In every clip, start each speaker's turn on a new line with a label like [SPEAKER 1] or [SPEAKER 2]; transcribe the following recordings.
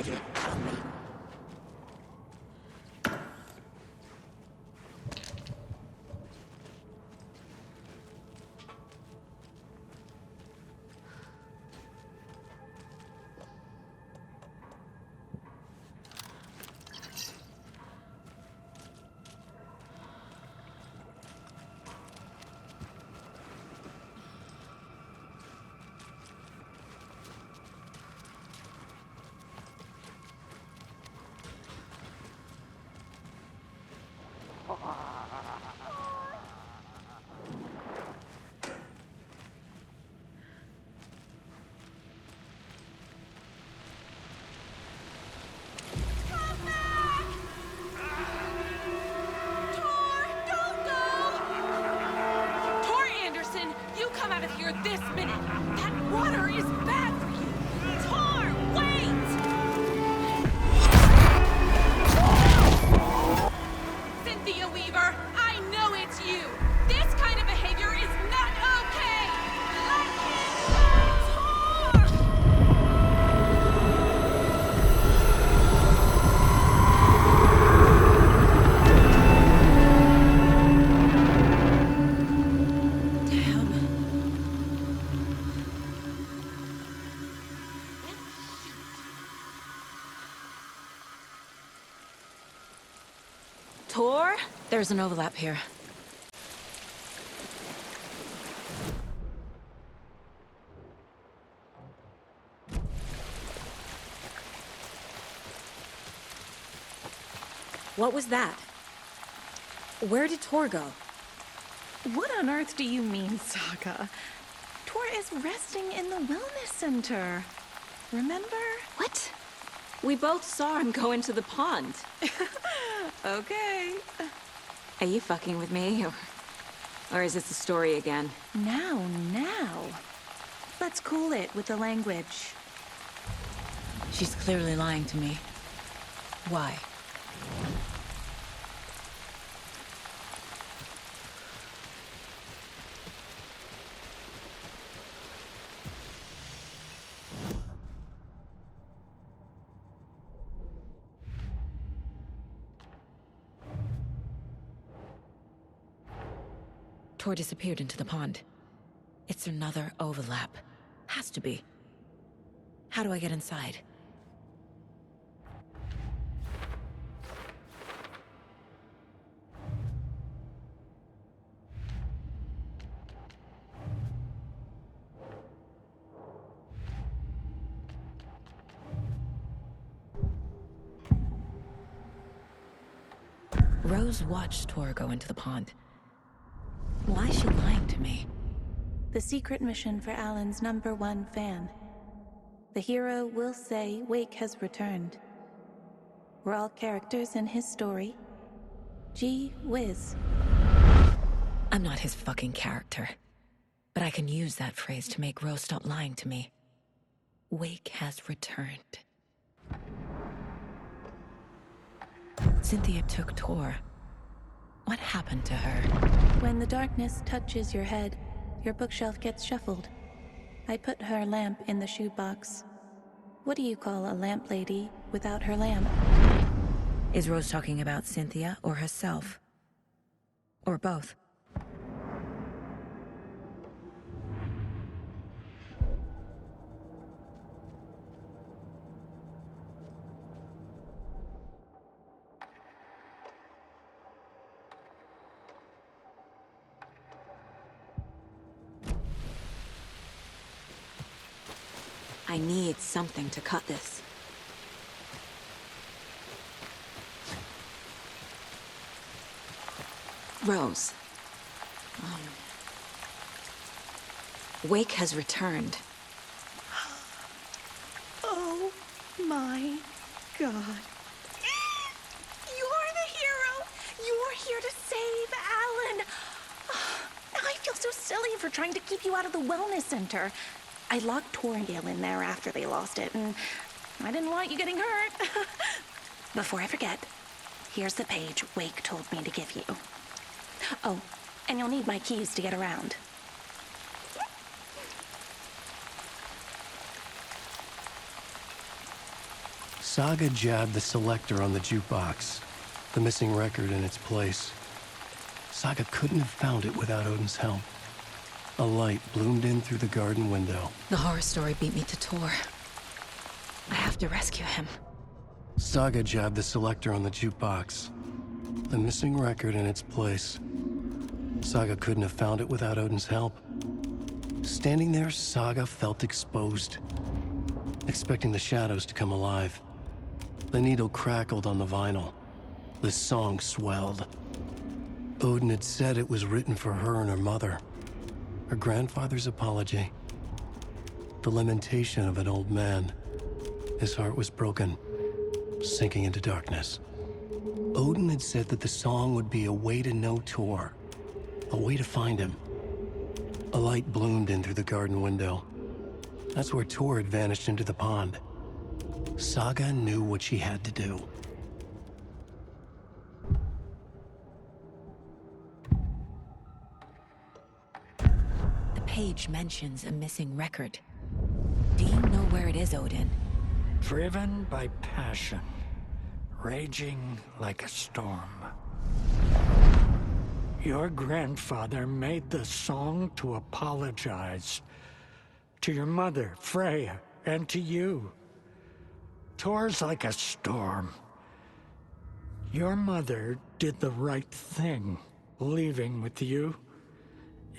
[SPEAKER 1] treasure on me.
[SPEAKER 2] This minute! That water is bad for you! Tar, wait! Cynthia Weaver, I know it's you! This kind of behavior is not okay! Let him go!
[SPEAKER 3] Tor? There's an overlap here. What was that? Where did Tor go?
[SPEAKER 4] What on earth do you mean, Saga? Tor is resting in the wellness center. Remember?
[SPEAKER 3] What? We both saw him go into the pond.
[SPEAKER 4] Okay.
[SPEAKER 3] Are you fucking with me? Or is this a story again?
[SPEAKER 4] Now. Let's cool it with the language.
[SPEAKER 3] She's clearly lying to me. Why? Tor disappeared into the pond. It's another overlap. Has to be. How do I get inside? Rose watched Tor go into the pond. Why is she lying to me?
[SPEAKER 4] The secret mission for Alan's #1 fan. The hero will say Wake has returned. We're all characters in his story. Gee whiz.
[SPEAKER 3] I'm not his fucking character. But I can use that phrase to make Rose stop lying to me. Wake has returned. Cynthia took Tor. What happened to her?
[SPEAKER 4] When the darkness touches your head, your bookshelf gets shuffled. I put her lamp in the shoebox. What do you call a lamp lady without her lamp?
[SPEAKER 3] Is Rose talking about Cynthia or herself? Or both? I need something to cut this. Rose. Wake has returned.
[SPEAKER 4] Oh my God. You're the hero! You're here to save Alan! I feel so silly for trying to keep you out of the wellness center. I locked Torringale in there after they lost it, and I didn't want you getting hurt. Before I forget, here's the page Wake told me to give you. Oh, and you'll need my keys to get around.
[SPEAKER 1] Saga jabbed the selector on the jukebox, the missing record in its place. Saga couldn't have found it without Odin's help. A light bloomed in through the garden window.
[SPEAKER 3] The horror story beat me to Tor. I have to rescue him.
[SPEAKER 1] Saga jabbed the selector on the jukebox, the missing record in its place. Saga couldn't have found it without Odin's help. Standing there, Saga felt exposed, expecting the shadows to come alive. The needle crackled on the vinyl. The song swelled. Odin had said it was written for her and her mother. Her grandfather's apology. The lamentation of an old man. His heart was broken, sinking into darkness. Odin had said that the song would be a way to know Tor, a way to find him. A light bloomed in through the garden window. That's where Tor had vanished into the pond. Saga knew what she had to do.
[SPEAKER 3] The page mentions a missing record. Do you know where it is, Odin?
[SPEAKER 5] Driven by passion, raging like a storm. Your grandfather made the song to apologize to your mother, Freya, and to you. Tor's like a storm. Your mother did the right thing, leaving with you,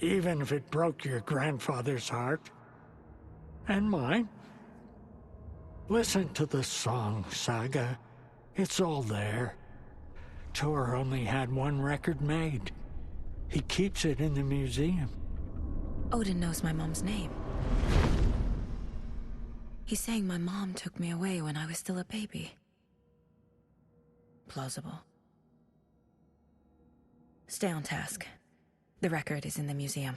[SPEAKER 5] even if it broke your grandfather's heart. And mine. Listen to the song, Saga. It's all there. Tor only had one record made. He keeps it in the museum.
[SPEAKER 3] Odin knows my mom's name. He's saying my mom took me away when I was still a baby. Plausible. Stay on task. The record is in the museum.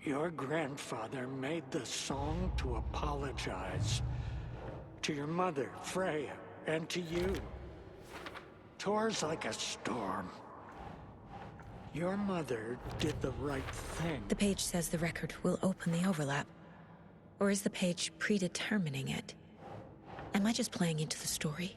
[SPEAKER 5] Your grandfather made the song to apologize to your mother, Freya, and to you. Tor's like a storm. Your mother did the right thing.
[SPEAKER 3] The page says the record will open the overlap. Or is the page predetermining it? Am I just playing into the story?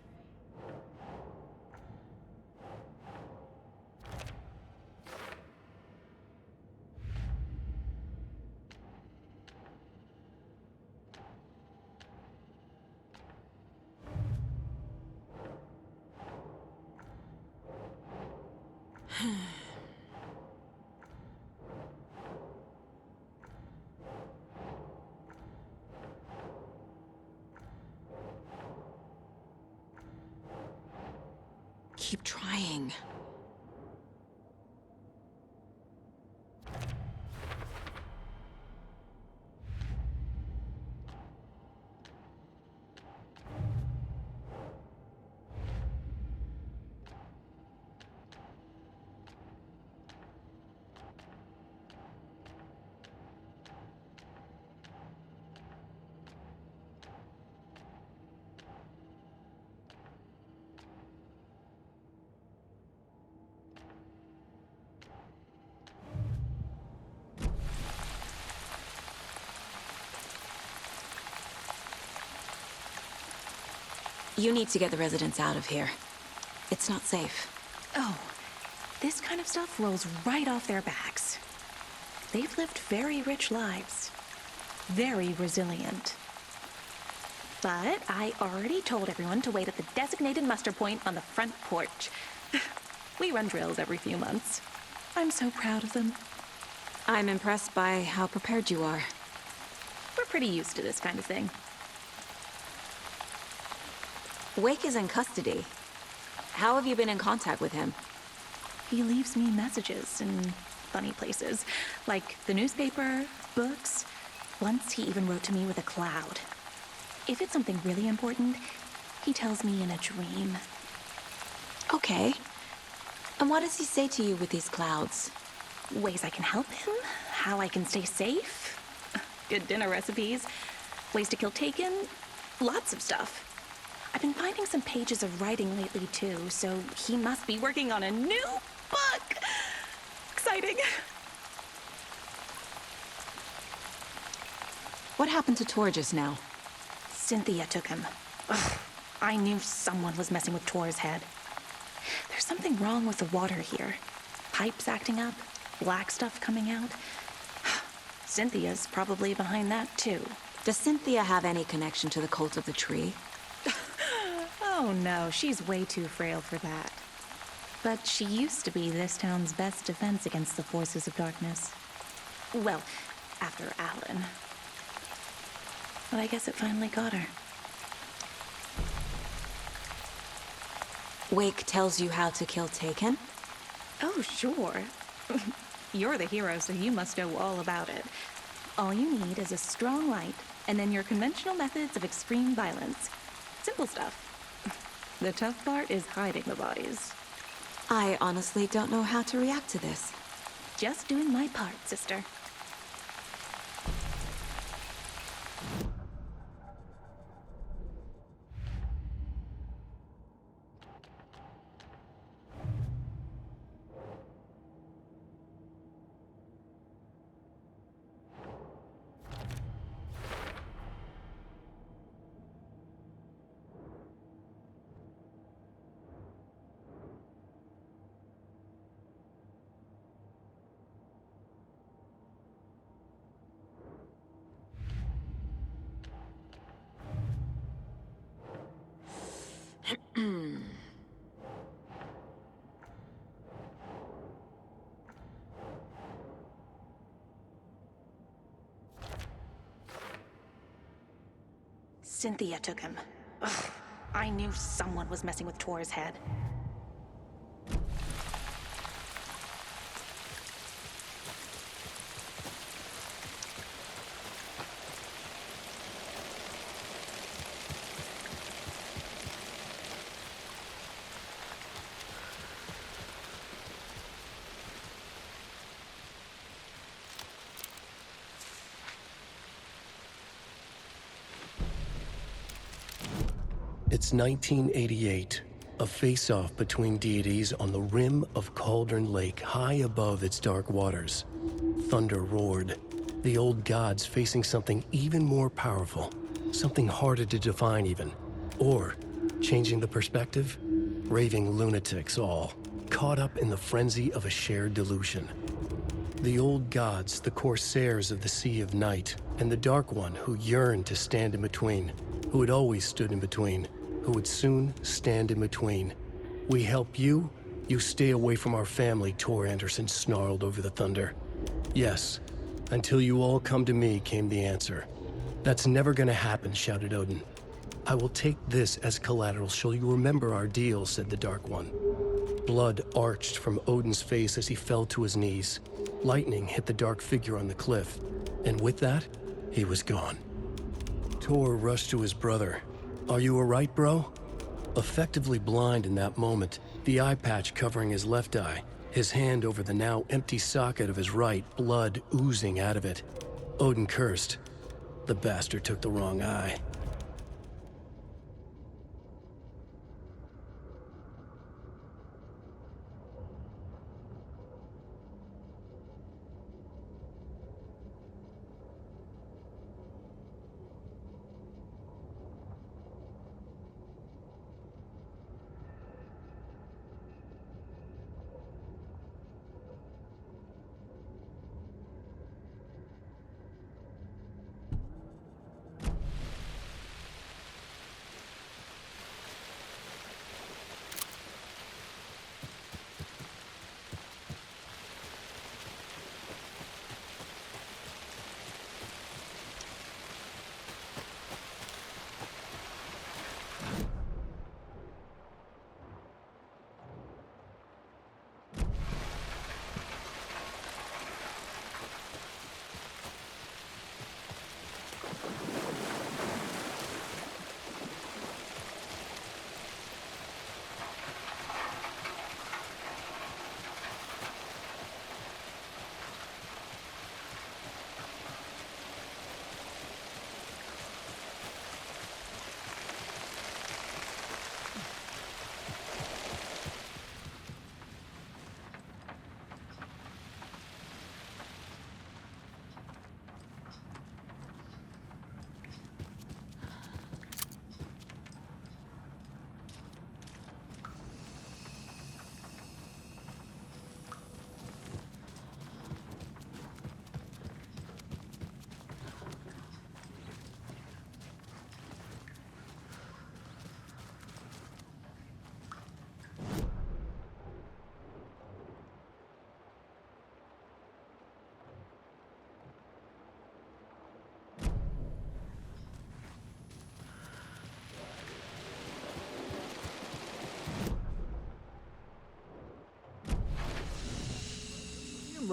[SPEAKER 3] Keep trying. You need to get the residents out of here. It's not safe.
[SPEAKER 4] Oh, this kind of stuff rolls right off their backs. They've lived very rich lives. Very resilient. But I already told everyone to wait at the designated muster point on the front porch. We run drills every few months. I'm so proud of them.
[SPEAKER 3] I'm impressed by how prepared you are.
[SPEAKER 4] We're pretty used to this kind of thing.
[SPEAKER 3] Wake is in custody. How have you been in contact with him?
[SPEAKER 4] He leaves me messages in funny places, like the newspaper, books. Once he even wrote to me with a cloud. If it's something really important, he tells me in a dream.
[SPEAKER 3] Okay. And what does he say to you with these clouds?
[SPEAKER 4] Ways I can help him, how I can stay safe. good dinner recipes, ways to kill Taken, lots of stuff. I've been finding some pages of writing lately, too, so he must be working on a new book. Exciting.
[SPEAKER 6] What happened to Tor just now?
[SPEAKER 4] Cynthia took him. Ugh, I knew someone was messing with Tor's head. There's something wrong with the water here. Pipes acting up, black stuff coming out. Cynthia's probably behind that, too.
[SPEAKER 6] Does Cynthia have any connection to the cult of the tree?
[SPEAKER 4] Oh no, she's way too frail for that. But she used to be this town's best defense against the forces of darkness. Well, after Alan. But I guess it finally got her.
[SPEAKER 6] Wake tells you how to kill Taken?
[SPEAKER 4] Oh, sure. You're the hero, so you must know all about it. All you need is a strong light, and then your conventional methods of extreme violence. Simple stuff. The tough part is hiding the bodies.
[SPEAKER 6] I honestly don't know how to react to this.
[SPEAKER 4] Just doing my part, sister. Cynthia took him. Ugh, I knew someone was messing with Tor's head.
[SPEAKER 1] It's 1988, a face-off between deities on the rim of Cauldron Lake, high above its dark waters. Thunder roared, the old gods facing something even more powerful, something harder to define even. Or, changing the perspective, raving lunatics all, caught up in the frenzy of a shared delusion. The old gods, the corsairs of the Sea of Night, and the Dark One who yearned to stand in between, who had always stood in between, who would soon stand in between. We help you, you stay away from our family, Tor Anderson snarled over the thunder. Yes, until you all come to me, came the answer. That's never gonna happen, shouted Odin. I will take this as collateral, shall you remember our deal, said the Dark One. Blood arched from Odin's face as he fell to his knees. Lightning hit the dark figure on the cliff, and with that, he was gone. Tor rushed to his brother. Are you all right, bro? Effectively blind in that moment, the eye patch covering his left eye, his hand over the now empty socket of his right, blood oozing out of it. Odin cursed. The bastard took the wrong eye.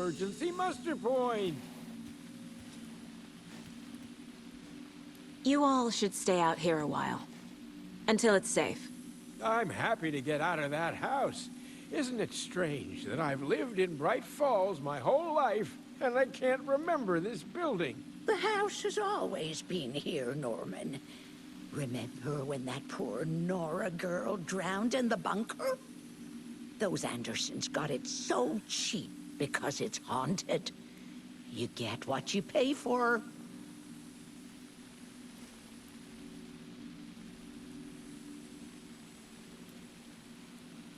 [SPEAKER 7] emergency muster point.
[SPEAKER 6] You all should stay out here a while. Until it's safe.
[SPEAKER 7] I'm happy to get out of that house. Isn't it strange that I've lived in Bright Falls my whole life, and I can't remember this building?
[SPEAKER 8] The house has always been here, Norman. Remember when that poor Nora girl drowned in the bunker? Those Andersons got it so cheap because it's haunted. You get what you pay for.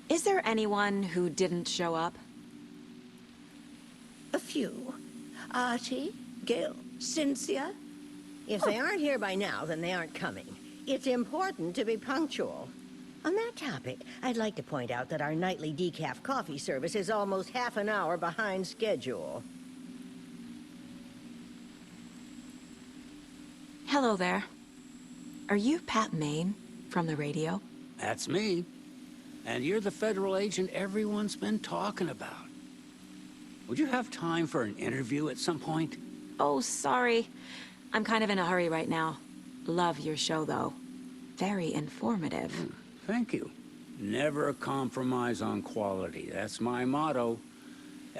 [SPEAKER 6] Is there anyone who didn't show up?
[SPEAKER 8] A few. Artie, Gil, Cynthia.
[SPEAKER 9] If they aren't here by now, then they aren't coming. It's important to be punctual. On that topic, I'd like to point out that our nightly decaf coffee service is almost half an hour behind schedule.
[SPEAKER 6] Hello there. Are you Pat Maine from the radio?
[SPEAKER 10] That's me. And you're the federal agent everyone's been talking about. Would you have time for an interview at some point?
[SPEAKER 6] Oh, sorry. I'm kind of in a hurry right now. Love your show, though. Very informative.
[SPEAKER 10] Thank you. Never compromise on quality. That's my motto.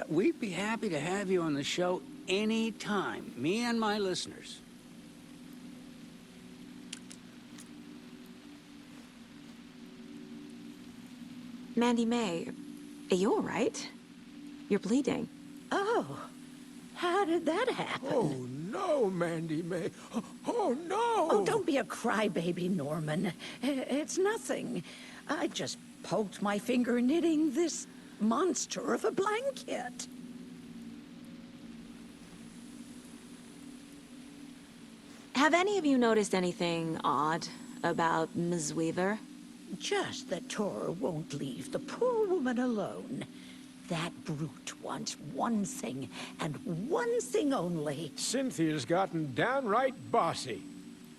[SPEAKER 10] We'd be happy to have you on the show anytime, me and my listeners.
[SPEAKER 6] Mandy May, are you all right? You're bleeding.
[SPEAKER 8] Oh, how did that happen?
[SPEAKER 7] Oh, no, Mandy May. Oh, no!
[SPEAKER 8] Oh, don't be a crybaby, Norman. It's nothing. I just poked my finger knitting this monster of a blanket.
[SPEAKER 6] Have any of you noticed anything odd about Ms. Weaver?
[SPEAKER 8] Just that Tor won't leave the poor woman alone. That brute wants one thing, and one thing only.
[SPEAKER 7] Cynthia's gotten downright bossy.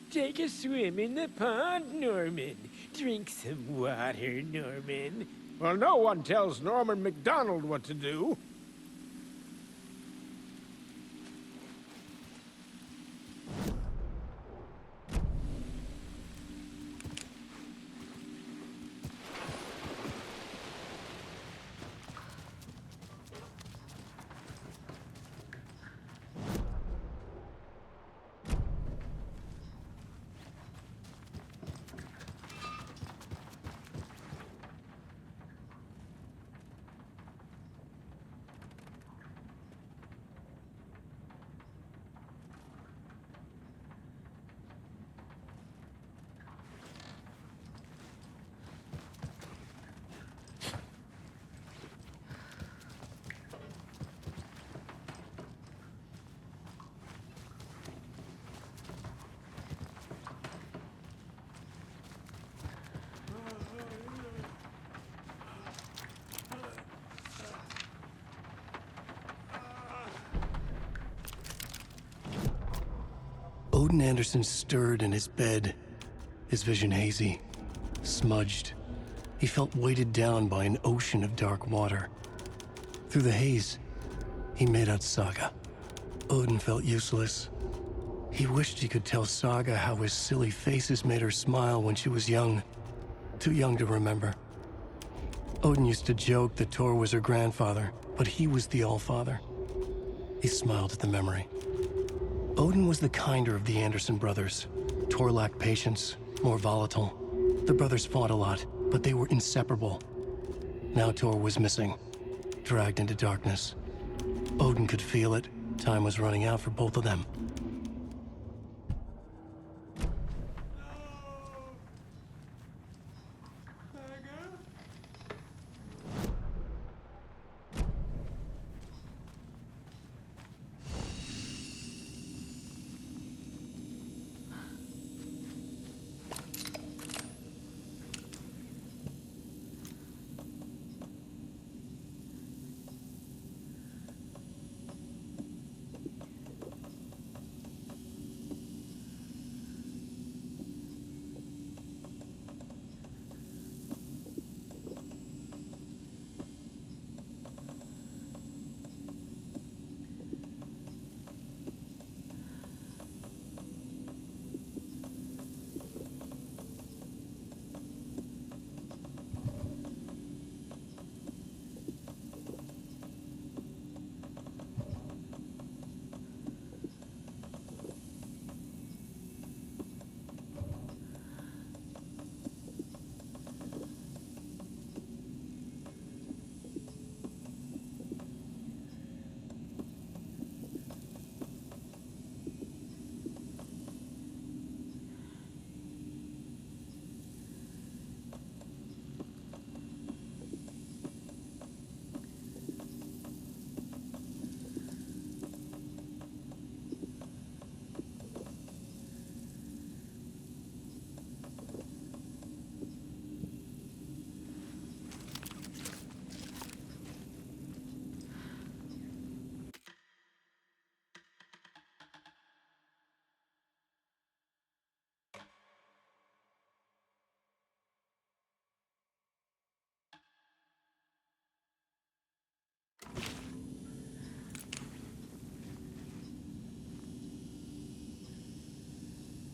[SPEAKER 7] Take a swim in the pond, Norman. Drink some water, Norman. Well, no one tells Norman McDonald what to do.
[SPEAKER 1] Odin Anderson stirred in his bed, his vision hazy, smudged. He felt weighted down by an ocean of dark water. Through the haze, he made out Saga. Odin felt useless. He wished he could tell Saga how his silly faces made her smile when she was young. Too young to remember. Odin used to joke that Tor was her grandfather, but he was the Allfather. He smiled at the memory. Odin was the kinder of the Anderson brothers. Tor lacked patience, more volatile. The brothers fought a lot, but they were inseparable. Now Tor was missing, dragged into darkness. Odin could feel it. Time was running out for both of them.